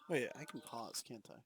Wait, I can pause, can't I?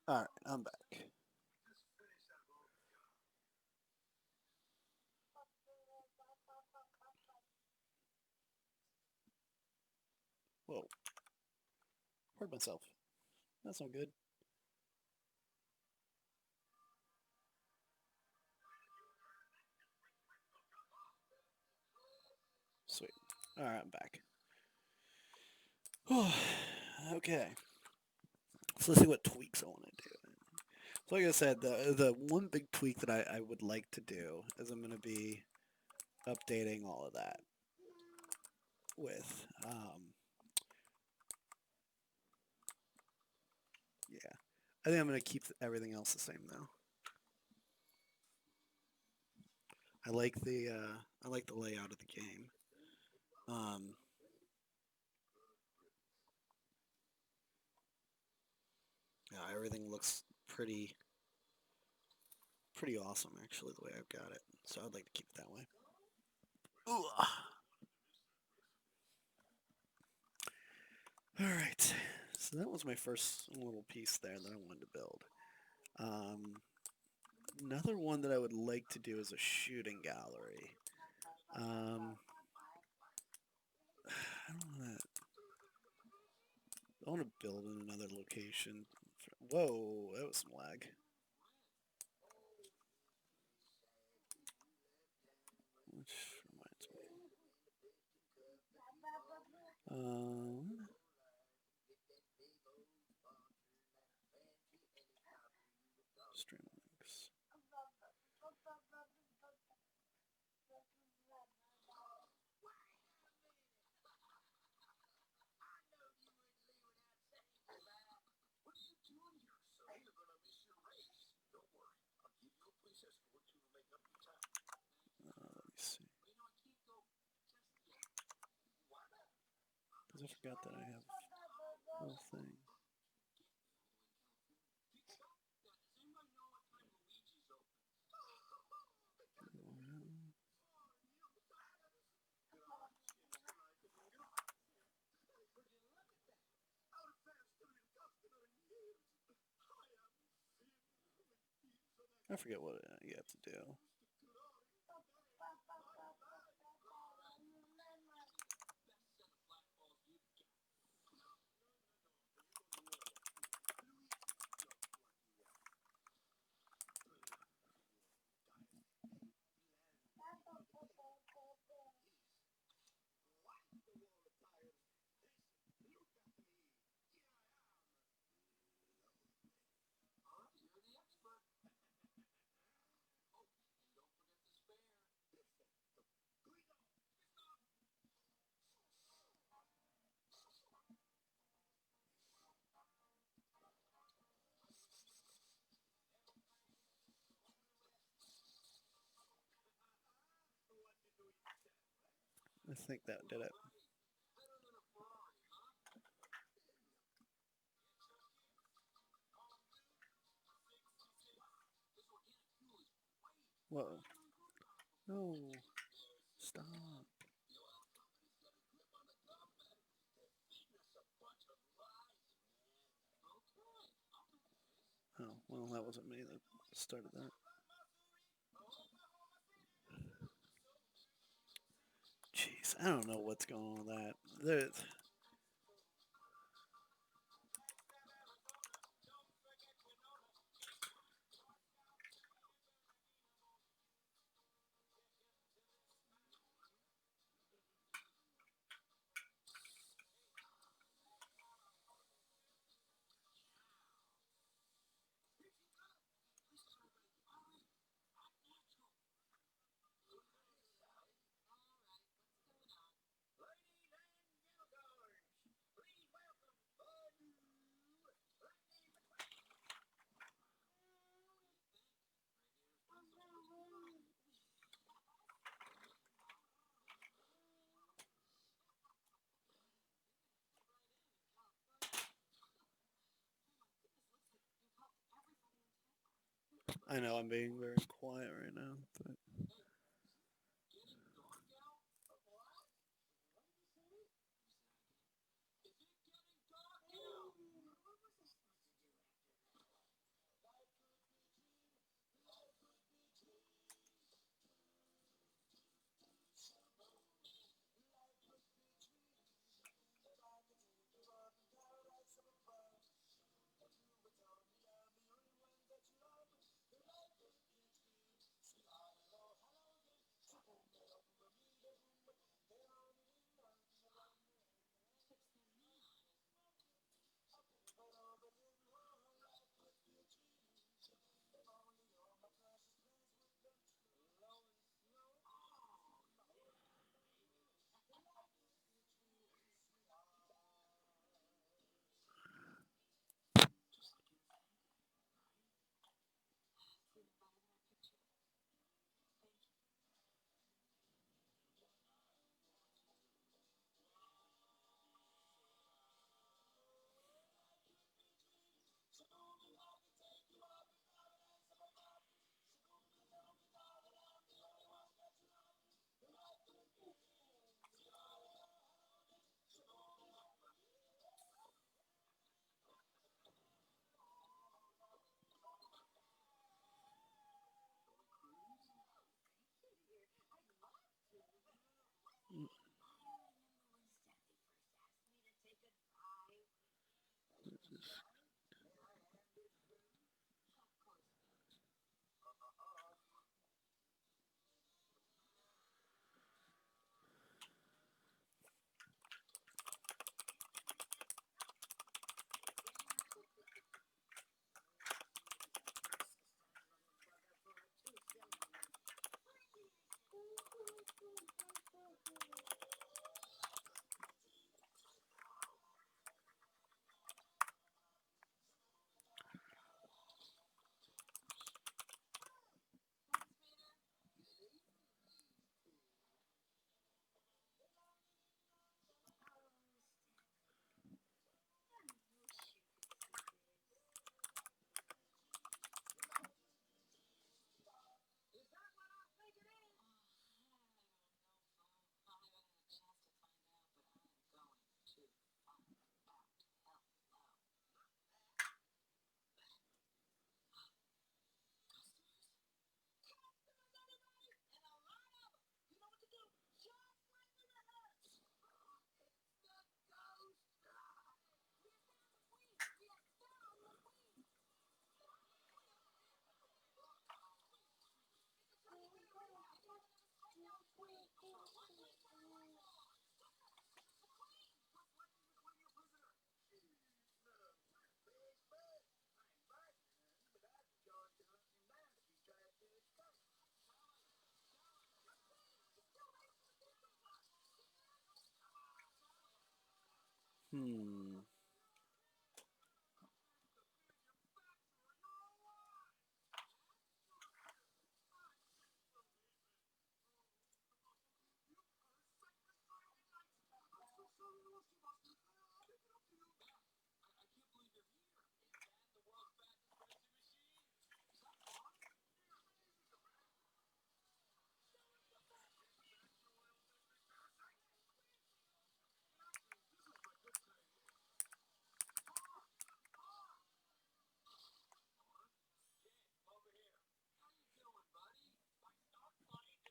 Alright, I'm back. Whoa, hurt myself. That's not good. Sweet. Alright, I'm back. Okay, so let's see what tweaks I want to do. So like I said, the one big tweak that I would like to do is I'm going to be updating all of that with, yeah. I think I'm going to keep everything else the same though. I like the layout of the game. Um, yeah, everything looks pretty awesome actually the way I've got it. So I'd like to keep it that way. Ooh. All right. So that was my first little piece there that I wanted to build. Um, Another one that I would like to do is a shooting gallery. Um, I don't want to. I want to build in another location. Whoa, that was some lag. Which reminds me. Um, Stream links. Let me see. Because I forgot that I have a whole thing. I forget what you have to do. I think that did it. Whoa. No. Stop. Oh, well, that wasn't me that started that. Jeez, I don't know what's going on with that. There, I know I'm being very quiet right now, but hmm.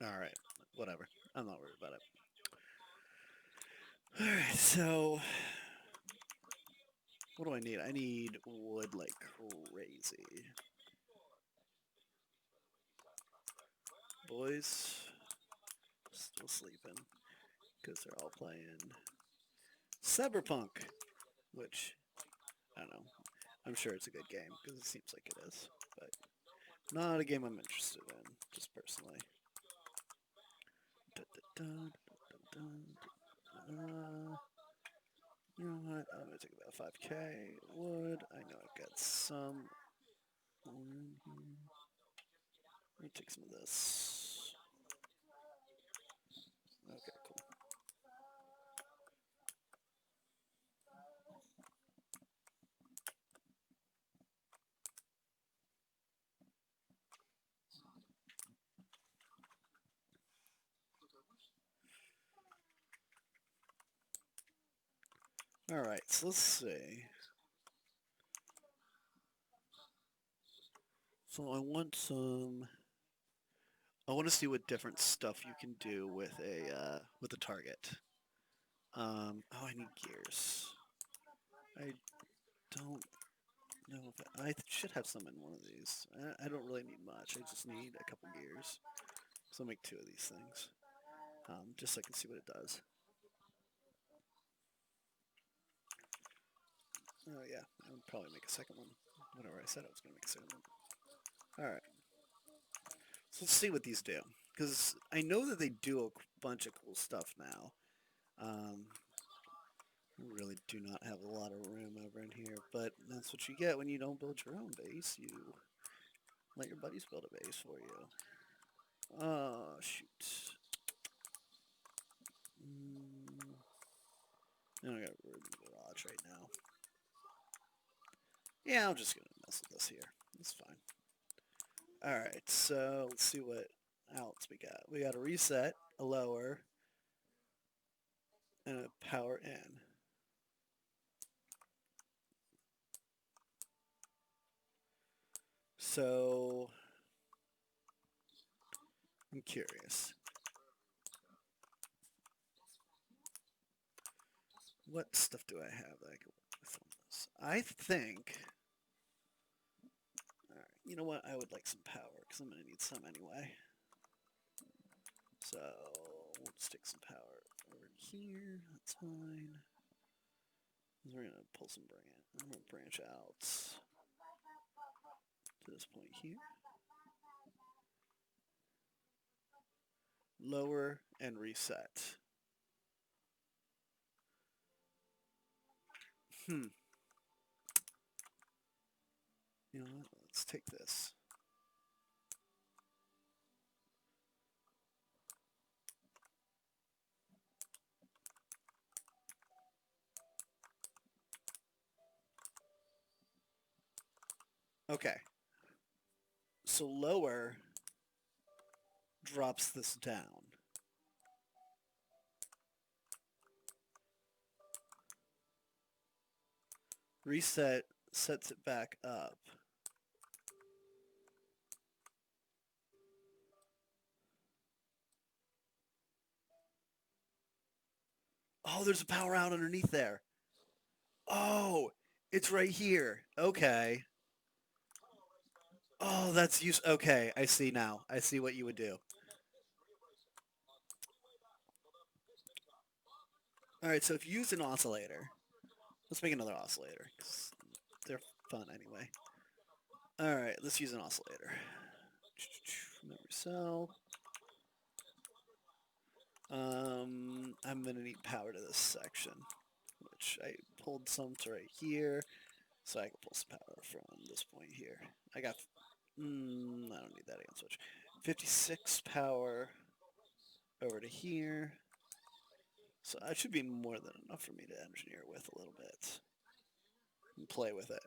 Alright, whatever. I'm not worried about it. Alright, so what do I need? I need wood like crazy. Boys still sleeping because they're all playing Cyberpunk, which I don't know. I'm sure it's a good game because it seems like it is, but not a game I'm interested in, just personally. Dun, dun, dun, you know what? I'm gonna take about 5k wood. I know I've got some in here. Let me take some of this. Okay, cool. All right, so let's see. So I want some. I want to see what different stuff you can do with a target. Oh, I need gears. I don't know if I should have some in one of these. I don't really need much. I just need a couple gears. So I'll make 2 of these things, just so I can see what it does. Oh yeah, I would probably make a second one. Whatever I said I was going to make a second one. All right. So let's see what these do. Because I know that they do a bunch of cool stuff now. I really do not have a lot of room over in here, but that's what you get when you don't build your own base. You let your buddies build a base for you. Oh, shoot. I don't got room in the garage right now. Yeah, I'm just going to mess with this here. It's fine. Alright, so let's see what else we got. We got a reset, a lower, and a power in. So I'm curious. What stuff do I have that I can work with on this? I think... Alright, you know what? I would like some power, because I'm going to need some anyway. So we'll stick some power over here. That's fine. We're going to pull some I'm going to branch out to this point here. Lower and reset. You know what? Let's take this. Okay. So lower drops this down. Reset sets it back up. Oh, there's a power out underneath there. Oh, it's right here. Okay. Oh, that's use. Okay, I see now. I see what you would do. All right, so if you use an oscillator, let's make another oscillator, 'cause they're fun anyway. All right, let's use an oscillator. Memory cell. I'm gonna need power to this section, which I pulled some to right here, so I can pull some power from this point here. I got, I don't need that again switch. 56 power over to here. So that should be more than enough for me to engineer with a little bit and play with it.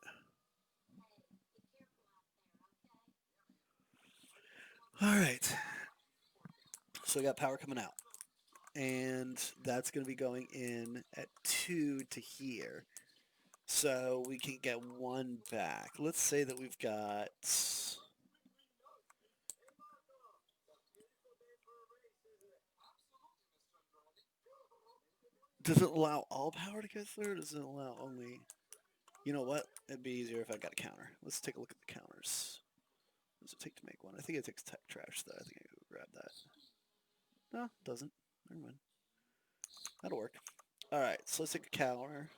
All right. So we got power coming out. And that's going to be going in at 2 to here. So we can get 1 back. Let's say that we've got... Does it allow all power to go through, or does it allow only... You know what? It'd be easier if I got a counter. Let's take a look at the counters. What does it take to make one? I think it takes tech trash, though. I think I can go grab that. No, it doesn't. Never mind. That'll work. Alright, so let's take a counter.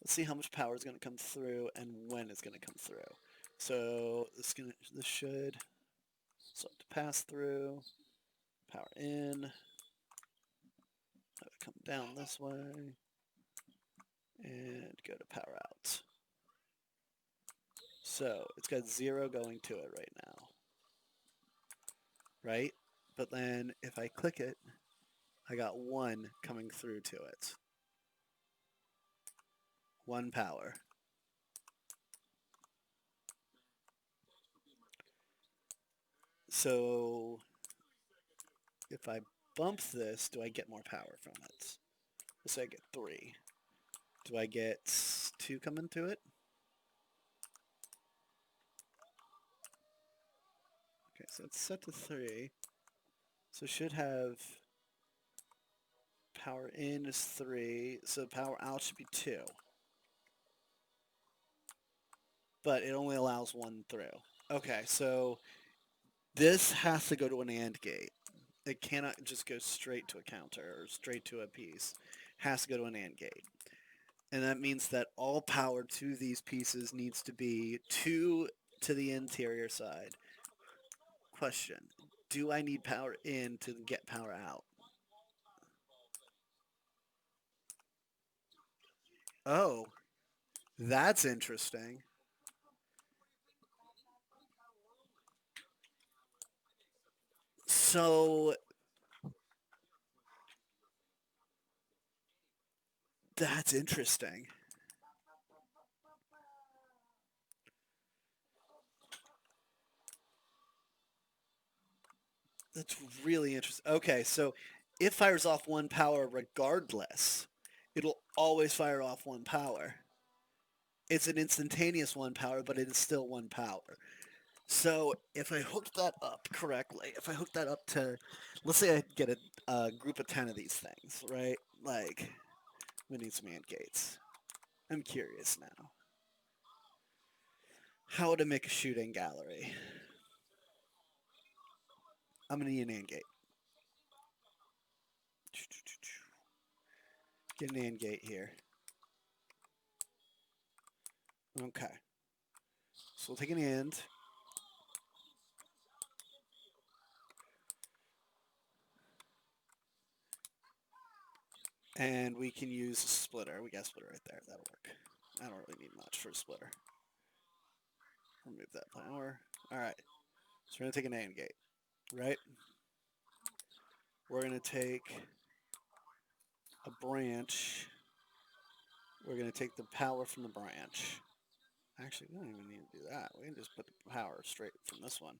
Let's see how much power is going to come through and when it's going to come through. So this should start to pass through, power in, have it come down this way, and go to power out. So it's got 0 going to it right now, right? But then if I click it, I got 1 coming through to it. 1 power. So if I bump this, do I get more power from it? Let's say I get 3. Do I get 2 coming to it? Okay, so it's set to 3. So it should have power in is 3, so power out should be 2. But it only allows 1 through. Okay, so this has to go to an AND gate. It cannot just go straight to a counter or straight to a piece. It has to go to an AND gate. And that means that all power to these pieces needs to be 2 to the interior side. Question, do I need power in to get power out? Oh, that's interesting. So that's interesting. That's really interesting. Okay, so it fires off 1 power regardless. It'll always fire off 1 power. It's an instantaneous 1 power, but it is still 1 power. So if I hooked that up correctly, if I hook that up to, let's say I get a group of 10 of these things, right? Like, we need some AND gates. I'm curious now. How to make a shooting gallery. I'm going to need an AND gate. Get an AND gate here. Okay. So we'll take an AND. And we can use a splitter. We got a splitter right there. That'll work. I don't really need much for a splitter. Remove that power. Alright. So we're going to take an AND gate, right? We're going to take a branch. We're going to take the power from the branch. Actually, we don't even need to do that. We can just put the power straight from this one.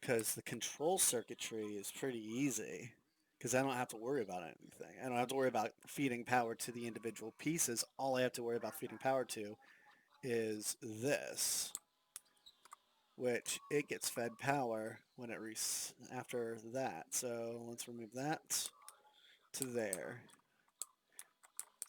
Because the control circuitry is pretty easy. Because I don't have to worry about anything. I don't have to worry about feeding power to the individual pieces. All I have to worry about feeding power to is this, which it gets fed power when it after that. So let's remove that to there.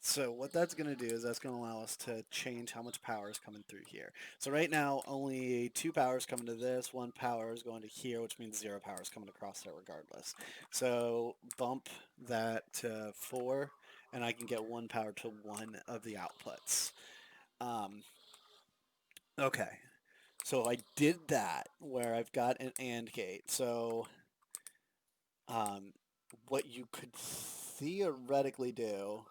So what that's going to do is that's going to allow us to change how much power is coming through here. So right now, only 2 powers coming to this, 1 power is going to here, which means 0 power is coming across there regardless. So bump that to 4, and I can get 1 power to 1 of the outputs. Okay, so I did that where I've got an AND gate. So what you could theoretically do...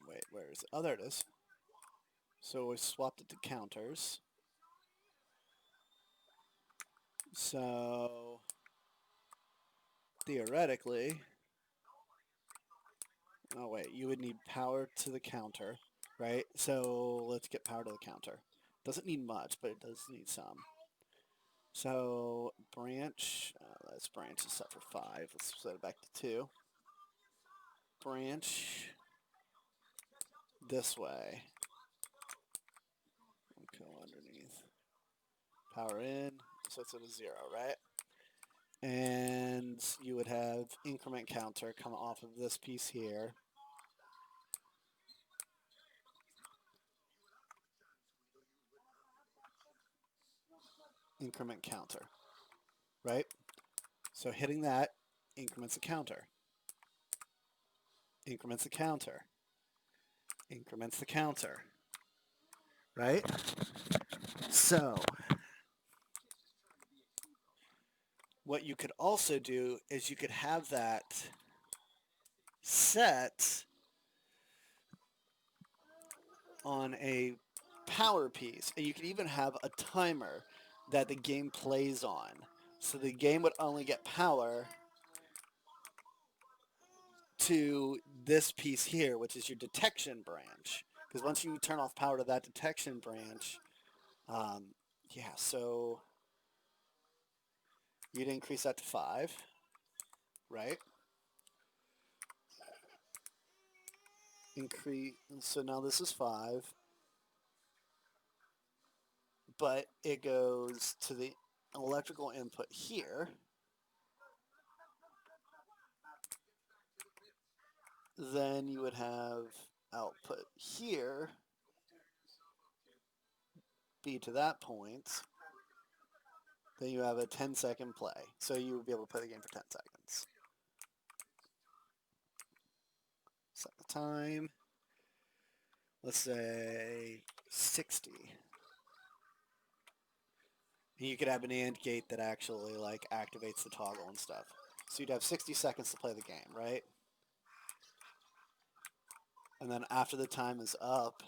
Wait, where is it? Oh, there it is. So we swapped it to counters. So theoretically, oh wait, you would need power to the counter, right? So let's get power to the counter. Doesn't need much, but it does need some. So branch, this branch is set for 5. Let's set it back to 2. Branch this way. I'm going power in, so it's at a 0, right? And you would have increment counter come off of this piece here. Increment counter, right? So hitting that increments the counter. Increments the counter. Increments the counter, right? So what you could also do is you could have that set on a power piece, and you can even have a timer that the game plays on. So the game would only get power to this piece here, which is your detection branch. Because once you turn off power to that detection branch, yeah, so you'd increase that to 5, right? Increase, so now this is 5, but it goes to the electrical input here. Then you would have output here be to that point. Then you have a 10-second play. So you would be able to play the game for 10 seconds. Set the time. Let's say 60. And you could have an AND gate that actually like activates the toggle and stuff. So you'd have 60 seconds to play the game, right? And then after the time is up,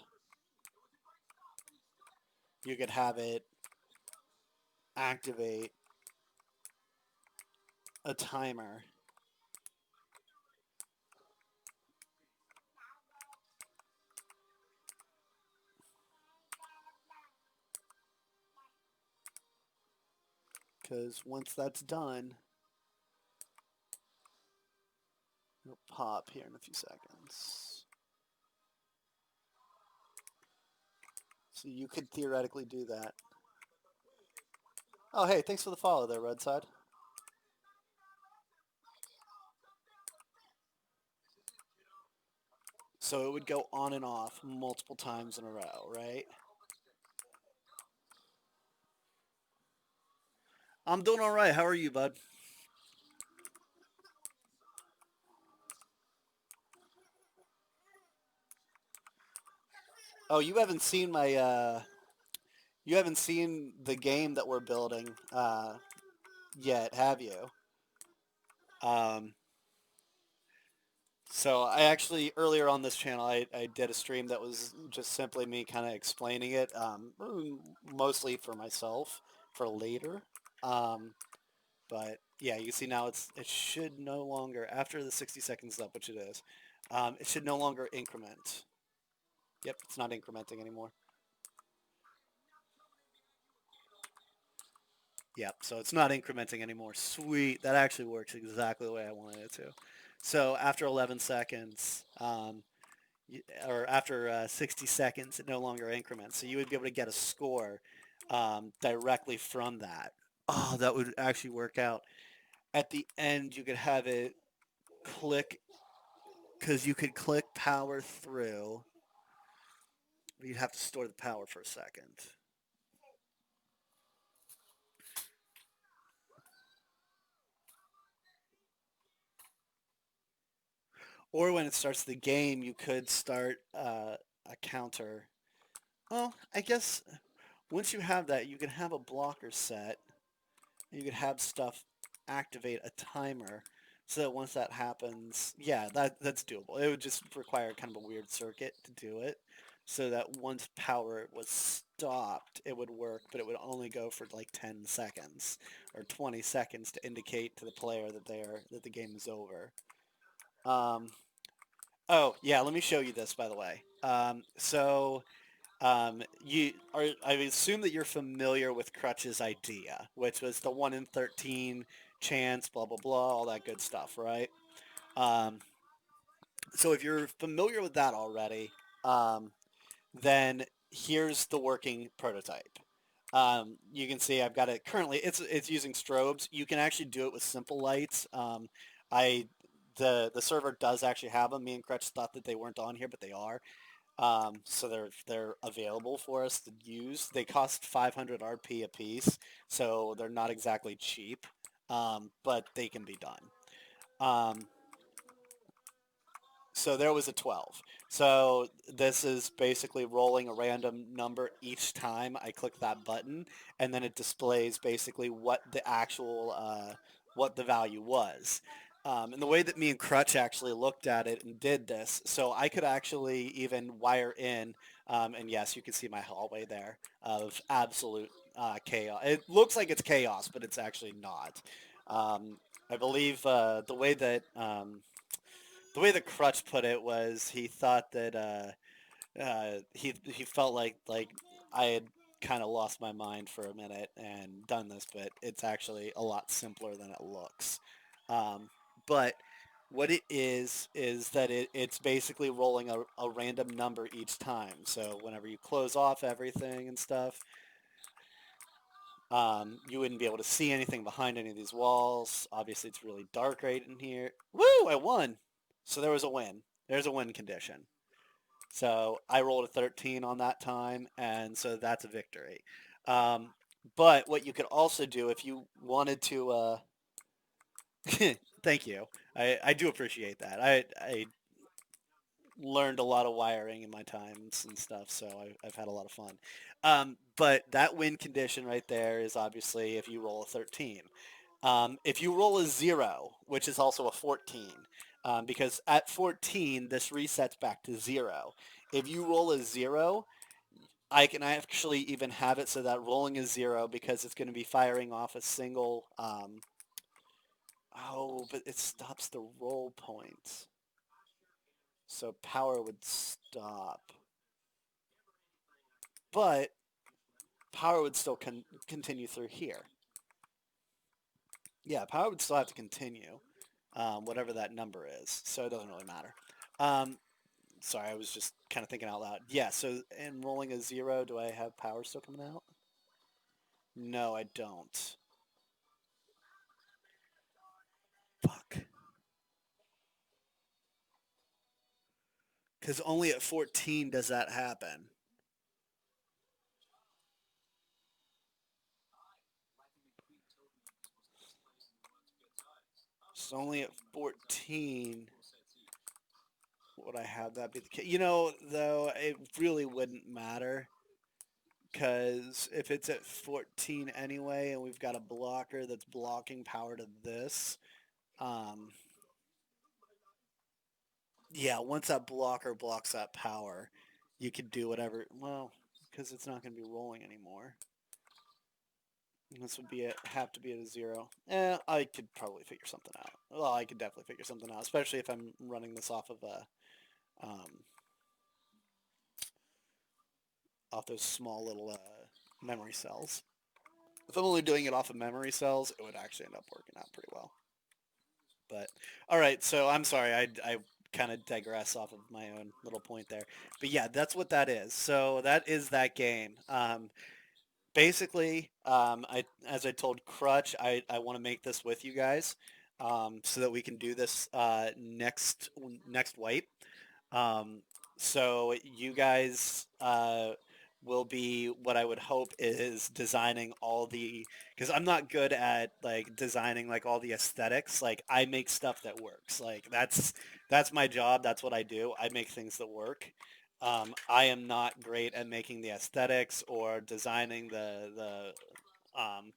you could have it activate a timer because once that's done, it'll pop here in a few seconds. So you could theoretically do that. Oh, hey, thanks for the follow there, Roadside. So it would go on and off multiple times in a row, right? I'm doing all right. How are you, bud? Oh, you haven't seen my you haven't seen the game that we're building yet, have you? Um, so I actually earlier on this channel I did a stream that was just simply me kind of explaining it, mostly for myself for later. Um, but yeah, you see now it should no longer after the 60 seconds is up, which it is. It should no longer increment. Yep, it's not incrementing anymore. Yep, so it's not incrementing anymore. Sweet, that actually works exactly the way I wanted it to. So after 11 seconds, or after 60 seconds, it no longer increments. So you would be able to get a score directly from that. Oh, that would actually work out. At the end, you could have it click, because you could click power through. You'd have to store the power for a second. Or when it starts the game, you could start a counter. Well, I guess once you have that, you can have a blocker set. You could have stuff activate a timer so that once that happens, yeah, that's doable. It would just require kind of a weird circuit to do it so that once power was stopped, it would work, but it would only go for like 10 seconds or 20 seconds to indicate to the player that the game is over. Um, oh, yeah, let me show you this, by the way. I assume that you're familiar with Crutch's idea, which was the 1 in 13 chance, blah, blah, blah, all that good stuff, right? Um, so if you're familiar with that already, then here's the working prototype. You can see I've got it currently. It's using strobes. You can actually do it with simple lights. I the server does actually have them. Me and Crutch thought that they weren't on here, but they are. So they're available for us to use. They cost 500 RP a piece, so they're not exactly cheap, but they can be done. Um, so there was a 12. So this is basically rolling a random number each time I click that button, and then it displays basically what the actual what the value was. And the way that me and Crutch actually looked at it and did this, so I could actually even wire in, and yes, you can see my hallway there of absolute chaos. It looks like it's chaos, but it's actually not. I believe the way the Crutch put it was he thought that he felt like I had kind of lost my mind for a minute and done this, but it's actually a lot simpler than it looks. Um, but what it is that it's basically rolling a random number each time. So whenever you close off everything and stuff, you wouldn't be able to see anything behind any of these walls. Obviously, it's really dark right in here. Woo! I won. So there was a win. There's a win condition. So I rolled a 13 on that time, and so that's a victory. Um, but what you could also do if you wanted to, thank you. I do appreciate that. I learned a lot of wiring in my times and stuff, so I've had a lot of fun. But that win condition right there is obviously if you roll a 13. If you roll a 0, which is also a 14, because at 14, this resets back to 0. If you roll a 0, I can actually even have it so that rolling is 0 because it's going to be firing off a single, oh, but it stops the roll point. So power would stop. But power would still continue through here. Yeah, power would still have to continue, whatever that number is. So it doesn't really matter. Um, Sorry, I was just kind of thinking out loud. Yeah, so in rolling a 0, do I have power still coming out? No, I don't. Fuck. Because only at 14 does that happen. So only at 14 would I have that be the case. Though, it really wouldn't matter. Because if it's at 14 anyway, and we've got a blocker that's blocking power to this, um, yeah, once that blocker blocks that power, you could do whatever. Well, because it's not going to be rolling anymore. This would be have to be at a 0. I could probably figure something out. Well, I could definitely figure something out, especially if I'm running this off of off those small little memory cells. If I'm only doing it off of memory cells, it would actually end up working out pretty well. But all right, so I'm sorry, I kind of digress off of my own little point there. But yeah, that's what that is. So that is that game. Basically, as I told Crutch, I want to make this with you guys, so that we can do this next wipe. Um, so you guys will be what I would hope is designing all the, because I'm not good at like designing like all the aesthetics. Like I make stuff that works. Like that's my job. That's what I do. I make things that work. I am not great at making the aesthetics or designing um,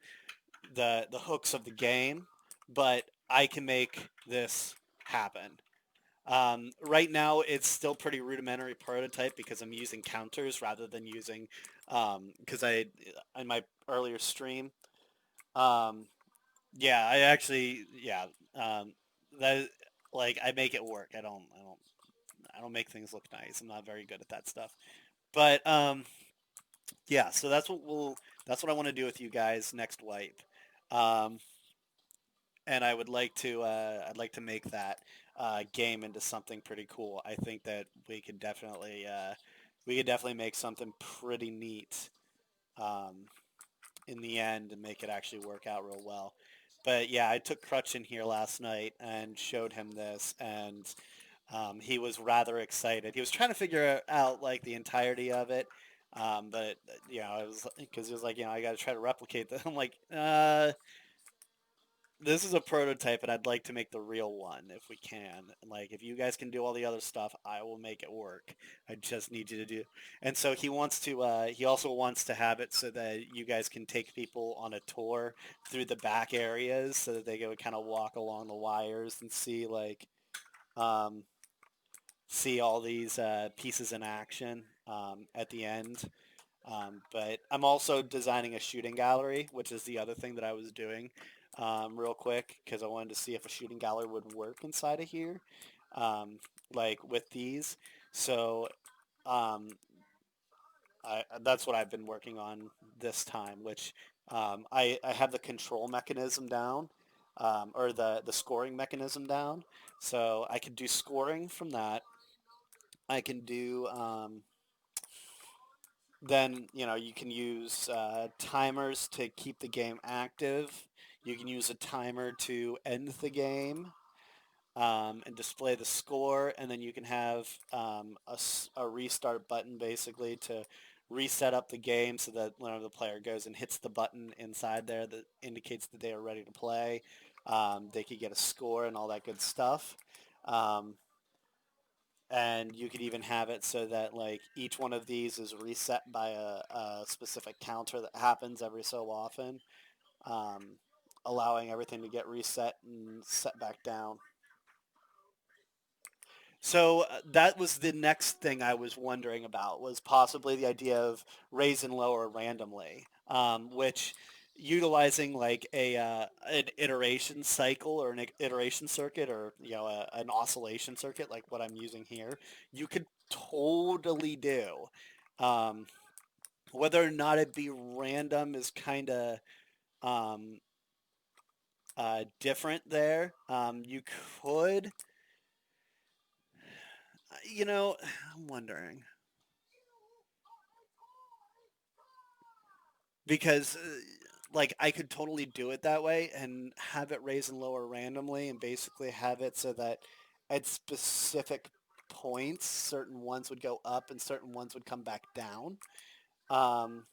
the hooks of the game, but I can make this happen. Right now, it's still pretty rudimentary prototype because I'm using counters rather than using, because in my earlier stream, um, yeah, um, that like I make it work. I don't make things look nice. I'm not very good at that stuff. But yeah, so that's what I want to do with you guys next wipe. Um, and I'd like to make that game into something pretty cool. I think that we could definitely make something pretty neat. Um, in the end and make it actually work out real well. But yeah, I took Crutch in here last night and showed him this, and he was rather excited. He was trying to figure out like the entirety of it, but you know, it was because he was like, you know, I got to try to replicate that. I'm like, this is a prototype, and I'd like to make the real one if we can. And like, if you guys can do all the other stuff, I will make it work. I just need you to do. And so he wants to. He also wants to have it so that you guys can take people on a tour through the back areas, so that they go kind of walk along the wires and um, see all these pieces in action at the end. But I'm also designing a shooting gallery, which is the other thing that I was doing real quick because I wanted to see if a shooting gallery would work inside of here, like with these. So um, that's what I've been working on this time, which I have the control mechanism down, or the scoring mechanism down. So I can do scoring from that. I can do then you know you can use timers to keep the game active. You can use a timer to end the game and display the score, and then you can have a restart button basically to reset up the game so that whenever the player goes and hits the button inside there that indicates that they are ready to play, they could get a score and all that good stuff. Um, and you could even have it so that like each one of these is reset by a specific counter that happens every so often, um, allowing everything to get reset and set back down. So that was the next thing I was wondering about was possibly the idea of raise and lower randomly, which utilizing like an iteration cycle or an iteration circuit or you know an oscillation circuit like what I'm using here, you could totally do. Um, Whether or not it be random is kind of um, different there. You could, you know, I'm wondering. Because like I could totally do it that way and have it raise and lower randomly and basically have it so that at specific points certain ones would go up and certain ones would come back down, um,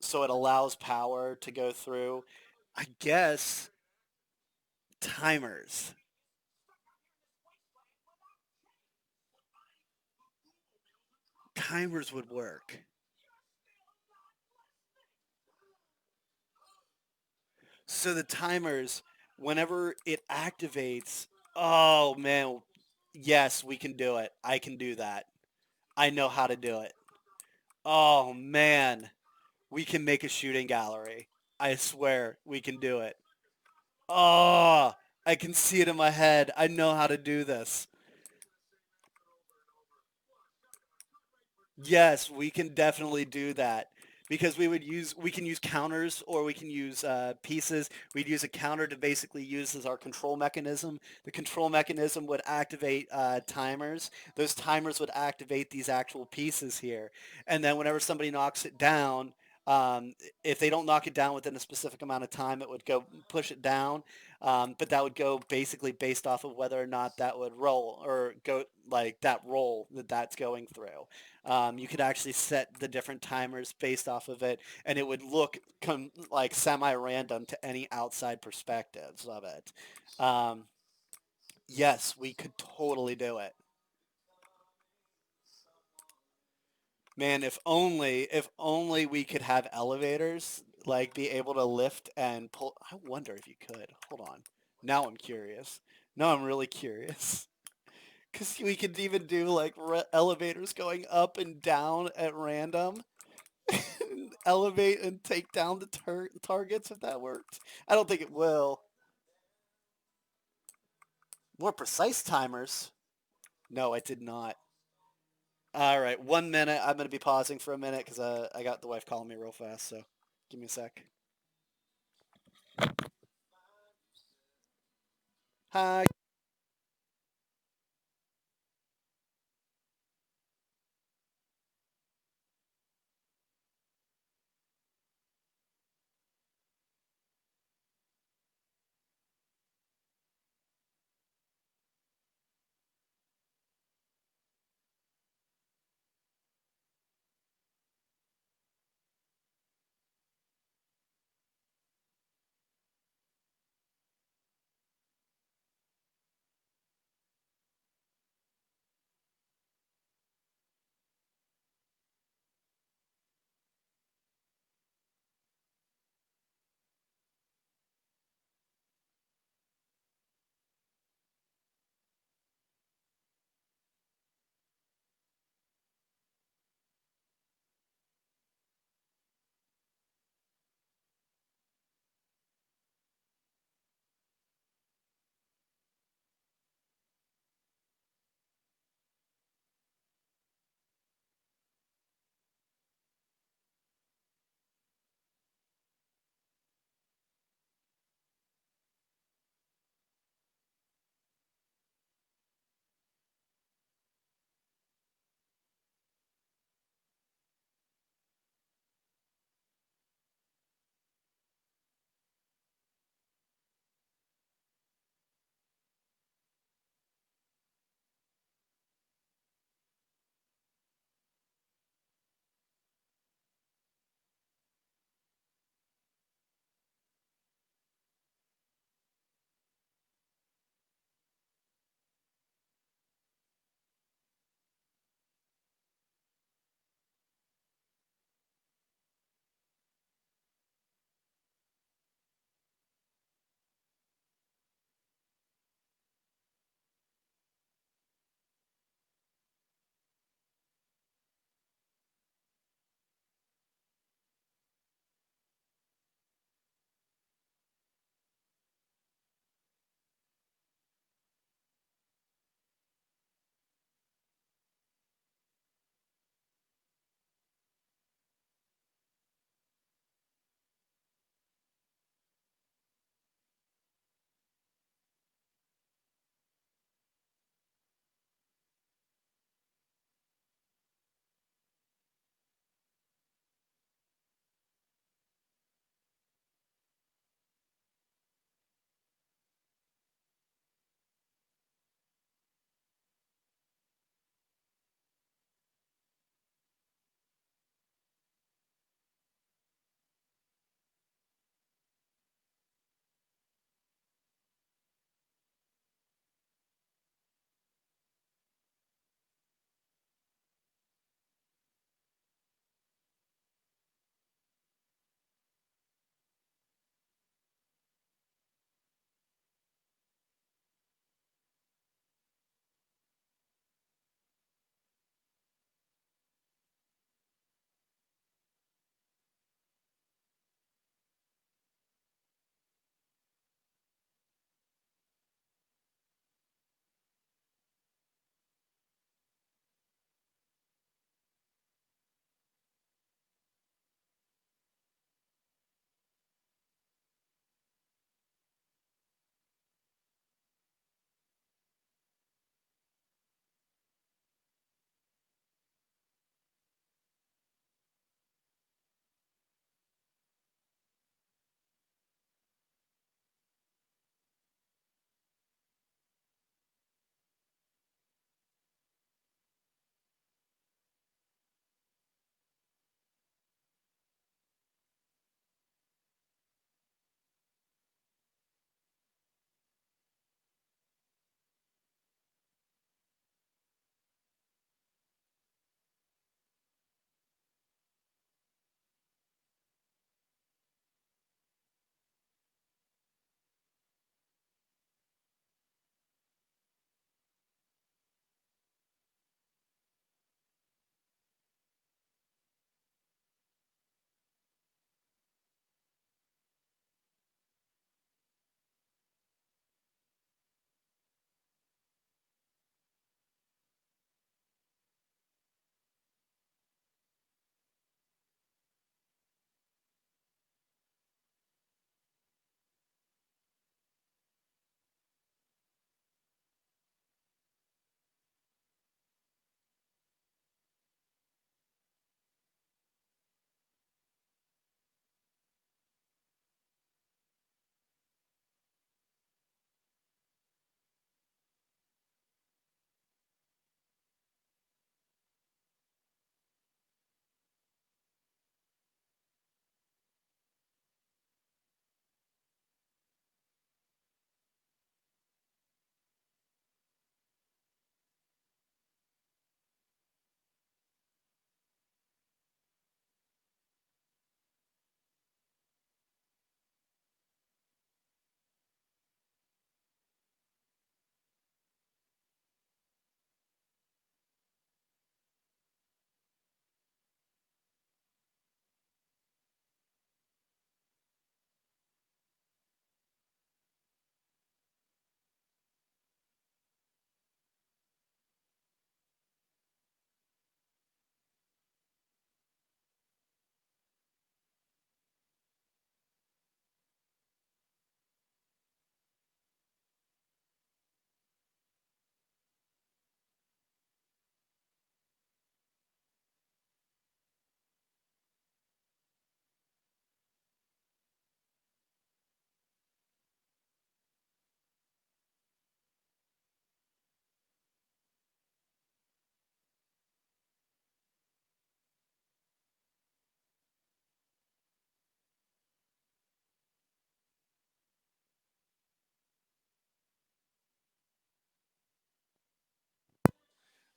so it allows power to go through. I guess timers timers would work. So the timers, whenever it activates, oh man, yes, we can do it. I can do that. I know how to do it. Oh man, we can make a shooting gallery. I swear we can do it. Oh, I can see it in my head. I know how to do this. Yes, we can definitely do that because we can use counters or we can use pieces. We'd use a counter to basically use as our control mechanism. The control mechanism would activate timers. Those timers would activate these actual pieces here, and then whenever somebody knocks it down, um, if they don't knock it down within a specific amount of time, it would go push it down. But that would go basically based off of whether or not that would roll or go like that roll that that's going through. You could actually set the different timers based off of it, and it would look like semi-random to any outside perspectives of it. Um, yes, we could totally do it. Man, if only we could have elevators, like be able to lift and pull. I wonder if you could. Hold on. Now I'm curious. Now I'm really curious. Because we could even do like elevators going up and down at random. Elevate and take down the targets if that worked. I don't think it will. More precise timers? No, I did not. All right, 1 minute. I'm going to be pausing for a minute because I got the wife calling me real fast, so give me a sec. Hi.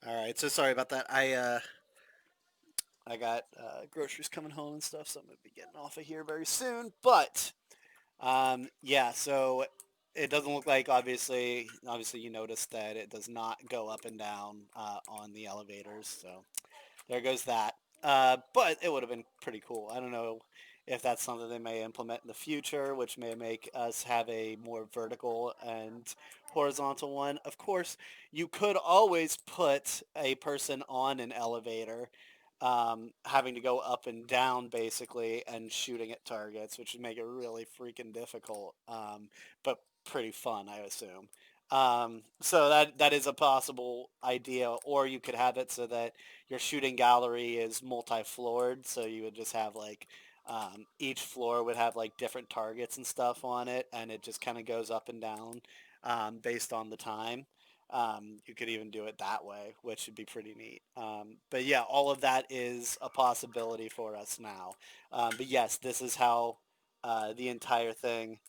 All right, so sorry about that. I got groceries coming home and stuff, so I'm gonna be getting off of here very soon. But yeah, so it doesn't look like obviously you noticed that it does not go up and down on the elevators. So there goes that. But it would have been pretty cool. I don't know if that's something they may implement in the future, which may make us have a more vertical and horizontal one. Of course, you could always put a person on an elevator, having to go up and down basically and shooting at targets, which would make it really freaking difficult, but pretty fun, I assume. So that is a possible idea, or you could have it so that your shooting gallery is multi-floored, so you would just have like each floor would have like different targets and stuff on it, and it just kind of goes up and down based on the time. You could even do it that way, which would be pretty neat. But yeah, all of that is a possibility for us now. But yes, this is how the entire thing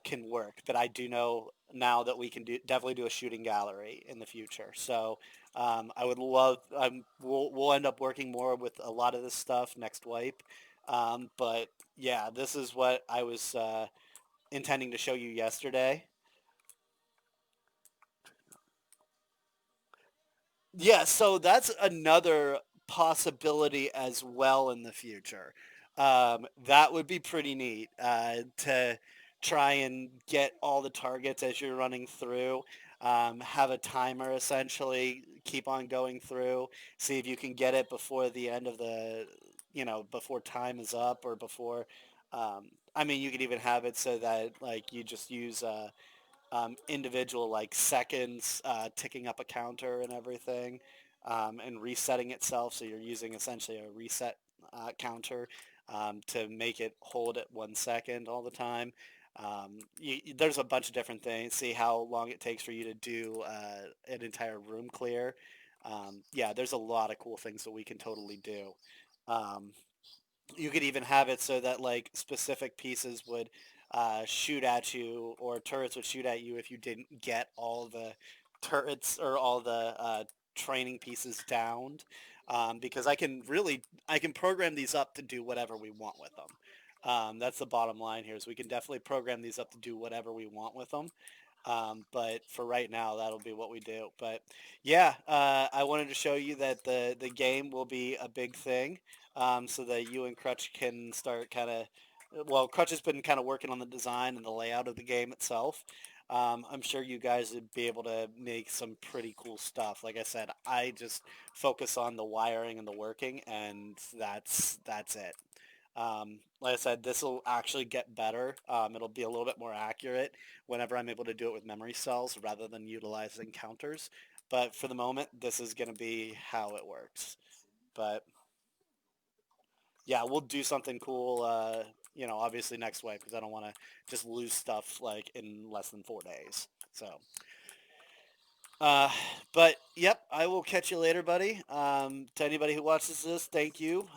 can work. But I do know now that we can definitely do a shooting gallery in the future. So I would love. We'll end up working more with a lot of this stuff next wipe. But yeah, this is what I was intending to show you yesterday. Yeah, so that's another possibility as well in the future. That would be pretty neat to try and get all the targets as you're running through. Have a timer essentially, keep on going through, see if you can get it before the end of before time is up or before. I mean, you could even have it so that like you just use individual like seconds ticking up a counter and everything, and resetting itself. So you're using essentially a reset counter to make it hold at 1 second all the time. There's a bunch of different things. See how long it takes for you to do an entire room clear. Yeah, there's a lot of cool things that we can totally do. Um, you could even have it so that like specific pieces would shoot at you, or turrets would shoot at you if you didn't get all the turrets or all the training pieces downed. Because I can program these up to do whatever we want with them. That's the bottom line here is we can definitely program these up to do whatever we want with them. But for right now, that'll be what we do. But yeah, I wanted to show you that the game will be a big thing, so that you and Crutch can start kind of. Well, Crutch has been kind of working on the design and the layout of the game itself. I'm sure you guys would be able to make some pretty cool stuff. Like I said, I just focus on the wiring and the working, and that's it. Like I said, this will actually get better. It'll be a little bit more accurate whenever I'm able to do it with memory cells rather than utilizing counters. But for the moment, this is going to be how it works. But yeah, we'll do something cool, obviously next week because I don't want to just lose stuff like in less than 4 days. So, uh, but yep, I will catch you later, buddy. To anybody who watches this, thank you.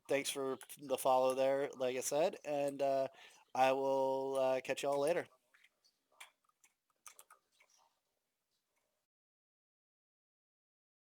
Thanks for the follow there, like I said, and I will catch you all later.